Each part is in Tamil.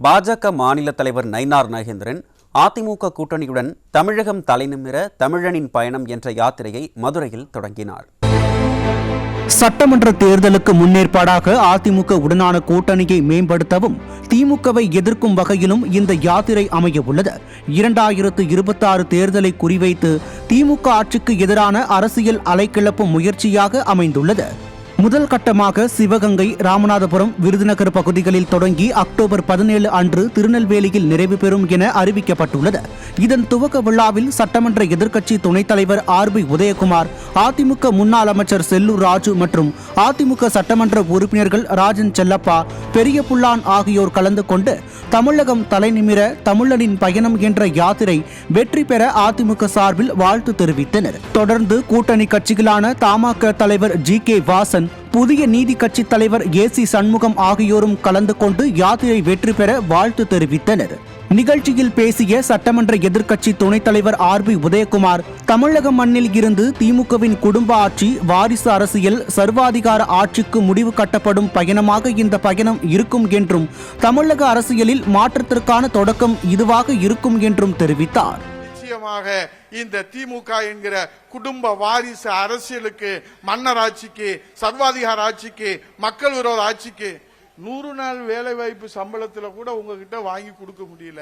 பாஜக மாநில தலைவர் நயினார் நாகேந்திரன் அதிமுக கூட்டணியுடன் தமிழகம் தலைநிமிர தமிழனின் பயணம் என்ற யாத்திரையை மதுரையில் தொடங்கினார். சட்டமன்ற தேர்தலுக்கு முன்னேற்பாடாக அதிமுக உடனான கூட்டணியை மேம்படுத்தவும் திமுகவை எதிர்க்கும் வகையிலும் இந்த யாத்திரை அமைய உள்ளது. 2026 தேர்தலை குறிவைத்து திமுக ஆட்சிக்கு எதிரான அரசியல் அலைக்கிளப்பும் முயற்சியாக அமைந்துள்ளது. முதல் கட்டமாக சிவகங்கை, ராமநாதபுரம், விருதுநகர் பகுதிகளில் தொடங்கி அக்டோபர் 17 அன்று திருநெல்வேலியில் நிறைவு பெறும் என அறிவிக்கப்பட்டுள்ளது. இதன் துவக்க விழாவில் சட்டமன்ற எதிர்க்கட்சி துணைத் தலைவர் RB உதயகுமார், அதிமுக முன்னாள் அமைச்சர் செல்லூர் ராஜு மற்றும் அதிமுக சட்டமன்ற உறுப்பினர்கள் ராஜன் செல்லப்பா, பெரிய புல்லான் ஆகியோர் கலந்து கொண்டு தமிழகம் தலைநிமிர தமிழனின் பயணம் என்ற யாத்திரை வெற்றி பெற அதிமுக சார்பில் வாழ்த்து தெரிவித்தனர். தொடர்ந்து கூட்டணி கட்சிகளான தமாக தலைவர் GK வாசன், புதிய நீதி கட்சி தலைவர் AC சண்முகம் ஆகியோரும் கலந்து கொண்டு யாத்திரை வெற்றி பெற வாழ்த்து தெரிவித்தனர். நிகழ்ச்சியில் பேசிய சட்டமன்ற எதிர்க்கட்சி துணைத் தலைவர் RB உதயகுமார், தமிழக மண்ணில் இருந்து திமுகவின் குடும்ப ஆட்சி, வாரிசு அரசியல், சர்வாதிகார ஆட்சிக்கு முடிவு கட்டப்படும் பயணமாக இந்த பயணம் இருக்கும் என்றும் தமிழக அரசியலில் மாற்றத்திற்கான தொடக்கம் இதுவாக இருக்கும் என்றும் தெரிவித்தார். நிச்சயமாக இந்த திமுக என்கிற குடும்ப வாரிசு அரசியலுக்கு, மன்னர் ஆட்சிக்கு, சர்வாதிகார ஆட்சிக்கு, மக்கள் விரோத ஆட்சிக்கு 100 நாள் வேலை வாய்ப்பு சம்பளத்துல கூட உங்ககிட்ட வாங்கி கொடுக்க முடியல.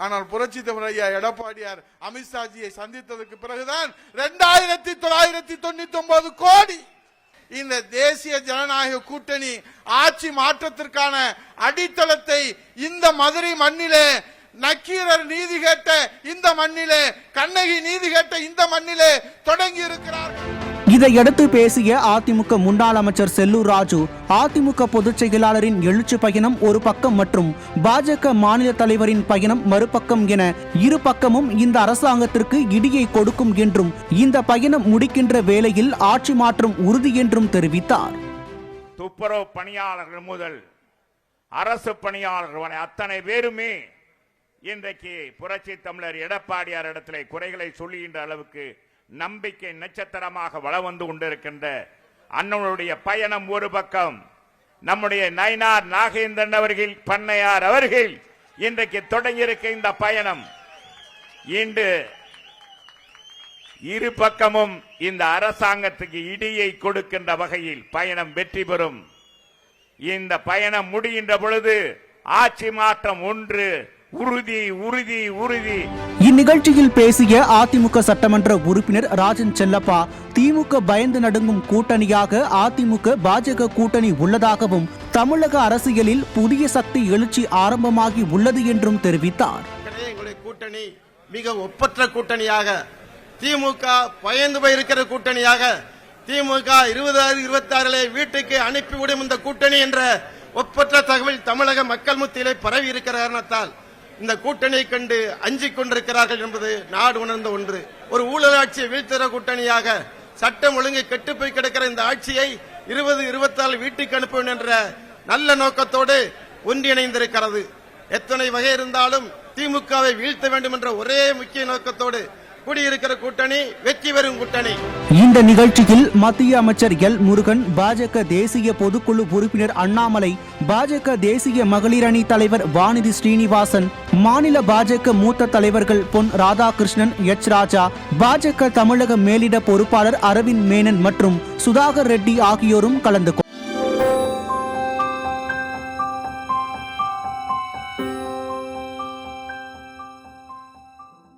ஆனால் புரட்சி தமிழர் ஐயா எடப்பாடியார் அமித்ஷாஜியை சந்தித்ததற்கு பிறகுதான் 2999 கோடி இந்த தேசிய ஜனநாயக கூட்டணி ஆட்சி மாற்றத்திற்கான அடித்தளத்தை இந்த மதுரை மண்ணிலே, நக்கீரர் நீதி கேட்ட இந்த மண்ணிலே, கண்ணகி நீதி கேட்ட இந்த மண்ணிலே தொடங்கி இருக்கிறார்கள். இதையடுத்து பேசிய அதிமுக முன்னாள் அமைச்சர் செல்லூர் ராஜு, அதிமுக பொதுச் செயலாளரின் எழுச்சி பயணம் ஒரு பக்கம் மற்றும் பாஜக மாநில தலைவரின் பயணம் மறுபக்கம் என இரு பக்கமும் இந்த அரசாங்கத்திற்கு இடியை கொடுக்கும் என்றும் இந்த பயணம் முடிக்கின்ற வேளையில் ஆட்சி மாற்றம் உறுதி என்றும் தெரிவித்தார். துப்புரவு பணியாளர்கள் முதல் அரசு பணியாளர்கள் வரை அத்தனை பேருமே இன்றைக்கு புரட்சி தமிழர் எடப்பாடியார் இடத்திலே குறைகளை சொல்லுகின்ற அளவுக்கு நம்பிக்கை நட்சத்திரமாக வளம் வந்து கொண்டிருக்கின்ற அண்ணனுடைய பயணம் ஒரு பக்கம், நம்முடைய நயினார் நாகேந்திரன் அவர்கள், பண்ணையார் அவர்கள் இன்றைக்கு தொடங்கியிருக்க இந்த பயணம் இன்று இரு பக்கமும் இந்த அரசாங்கத்துக்கு இடியை கொடுக்கின்ற வகையில் பயணம் வெற்றி பெறும். இந்த பயணம் முடிகின்ற பொழுது ஆட்சி மாற்றம் ஒன்று உறுதி உறுதி உறுதி. இந்நிகழ்ச்சியில் பேசிய அதிமுக சட்டமன்ற உறுப்பினர் ராஜன் செல்லப்பா, திமுக பயந்து நடுங்கும் கூட்டணியாக அதிமுக பாஜக கூட்டணி உள்ளதாகவும் தமிழக அரசியலில் புதிய சக்தி எழுச்சி ஆரம்பமாகி உள்ளது என்றும் தெரிவித்தார். கூட்டணி மிக ஒப்பற்ற கூட்டணியாக, திமுக பயந்து போயிருக்கிற கூட்டணியாக, திமுக 2026 வீட்டுக்கு அனுப்பிவிடும் இந்த கூட்டணி என்ற ஒப்பற்ற தகவல் தமிழக மக்கள் மத்தியிலே பரவி இருக்கிற காரணத்தால் இந்த கூட்டணியை கண்டு அஞ்சிக் கொண்டிருக்கிறார்கள் என்பது நாடு உணர்ந்த ஒன்று. ஒரு ஊழல் ஆட்சியை வீழ்த்துகிற கூட்டணியாக, சட்டம் ஒழுங்கை கெட்டுப்போய் கிடக்கிற இந்த ஆட்சியை 2024 வீட்டுக்கு அனுப்புவேன் என்ற நல்ல நோக்கத்தோடு ஒன்றிணைந்திருக்கிறது. எத்தனை வகை இருந்தாலும் திமுகவை வீழ்த்த வேண்டும் என்ற ஒரே முக்கிய நோக்கத்தோடு கூடியிருக்கிற கூட்டணி வெற்றி பெறும் கூட்டணி. இந்த நிகழ்ச்சியில் மத்திய அமைச்சர் L முருகன், பாஜக தேசிய பொதுக்குழு உறுப்பினர் அண்ணாமலை, பாஜக தேசிய மகளிர் அணி தலைவர் வானதி ஸ்ரீனிவாசன், மாநில பாஜக மூத்த தலைவர்கள் பொன் ராதாகிருஷ்ணன், H ராஜா, பாஜக தமிழக மேலிட பொறுப்பாளர் அரவிந்த் மேனன் மற்றும் சுதாகர் ரெட்டி ஆகியோரும் கலந்து கொண்டனர்.